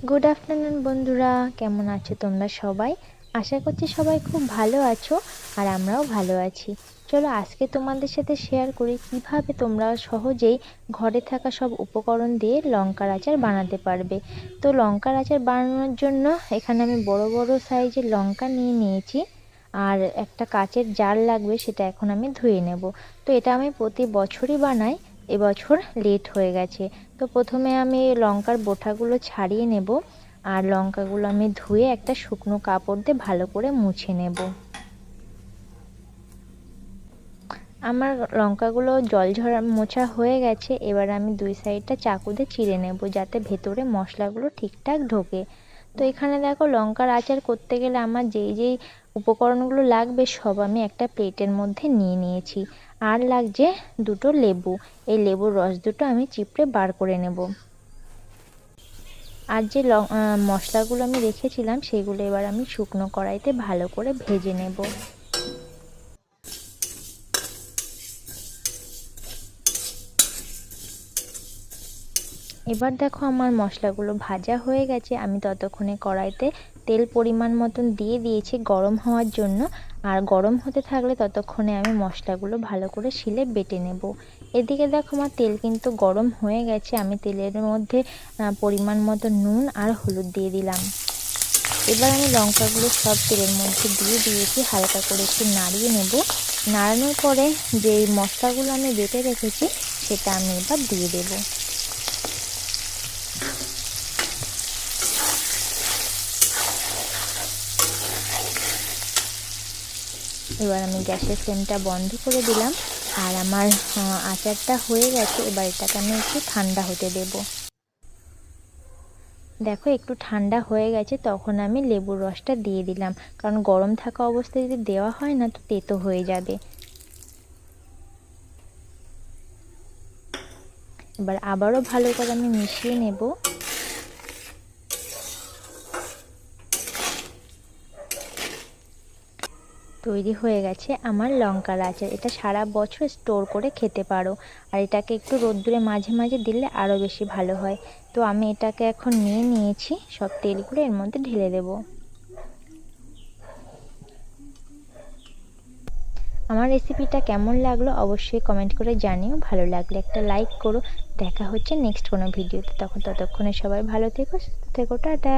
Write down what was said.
Good afternoon বন্ধুরা, কেমন আছো তোমরা সবাই? আশা করছি সবাই খুব ভালো আছো আর আমরাও ভালো আছি। চলো আজকে তোমাদের সাথে শেয়ার করি কিভাবে তোমরা সহজেই ঘরে থাকা সব উপকরণ দিয়ে লঙ্কার আচার বানাতে পারবে। তো লঙ্কার আচার বানানোর জন্য এখানে আমি বড় বড় সাইজের লঙ্কা নিয়েছি আর একটা কাচের জার লাগবে, সেটা এখন আমি ধুয়ে নেব। তো এটা আমি প্রতি বছরই বানাই, এবছর লেট হয়ে গেছে। তো প্রথমে আমি লঙ্কার বোঁটাগুলো ছাড়িয়ে নেব আর লঙ্কাগুলো আমি ধুয়ে একটা শুকনো কাপড় দিয়ে ভালো করে মুছে নেব। আমার লঙ্কাগুলো জল ঝরা মোছা হয়ে গেছে। এবার আমি দুই সাইডটা চাকু দিয়ে চিড়ে নেব যাতে ভেতরে মশলাগুলো ঠিকঠাক ঢোকে। তো এখানে দেখো, লঙ্কার আচার করতে গেলে আমার যেই যেই উপকরণগুলো লাগবে সব আমি একটা প্লেটের মধ্যে নিয়ে নিয়েছি। আর লাগছে দুটো লেবু, এই লেবুর রস দুটো আমি চিপড়ে বার করে নেব। আর যে মশলাগুলো আমি রেখেছিলাম সেগুলো এবার আমি শুকনো কড়াইতে ভালো করে ভেজে নেব। এবার দেখো, আমার মশলাগুলো ভাজা হয়ে গেছে। আমি ততক্ষণে কড়াইতে তেল পরিমাণ মতন দিয়ে দিয়েছি গরম হওয়ার জন্য। আর গরম হতে থাকলে ততক্ষণে আমি মশলাগুলো ভালো করে শিলে বেটে নেব। এদিকে দেখো, আমার তেল কিন্তু গরম হয়ে গেছে। আমি তেলের মধ্যে পরিমাণ মতো নুন আর হলুদ দিয়ে দিলাম। এবার আমি লঙ্কাগুলো সব তেলের মধ্যে দিয়ে দিয়েছি, হালকা করে একটু নাড়িয়ে নেব। নাড়ানোর পরে যে মশলাগুলো আমি বেটে রেখেছি সেটা আমি এবার দিয়ে দেব। এবার আমি গ্যাসের ফ্লেমটা বন্ধ করে দিলাম আর আমার আচারটা হয়ে গেছে। এবার এটাকে আমি একটু ঠান্ডা হতে দেব। দেখো, একটু ঠান্ডা হয়ে গেছে, তখন আমি লেবুর রসটা দিয়ে দিলাম, কারণ গরম থাকা অবস্থায় যদি দেওয়া হয় না তো তেতো হয়ে যাবে। এবার আবারও ভালো করে আমি মিশিয়ে নেব। তৈরি হয়ে গেছে আমার লঙ্কার আচার। এটা সারা বছর স্টোর করে খেতে পারো। আর এটাকে একটু রোদ্দুরে মাঝে মাঝে দিলে আরও বেশি ভালো হয়। তো আমি এটাকে এখন নিয়ে নিয়েছি, সব তেলগুলো এর মধ্যে ঢেলে দেব। আমার রেসিপিটা কেমন লাগলো অবশ্যই কমেন্ট করে জানিও। ভালো লাগলে একটা লাইক করো। দেখা হচ্ছে নেক্সট কোনো ভিডিওতে, ততক্ষণে সবাই ভালো থেকো, সুস্থ থেকো, টাটা।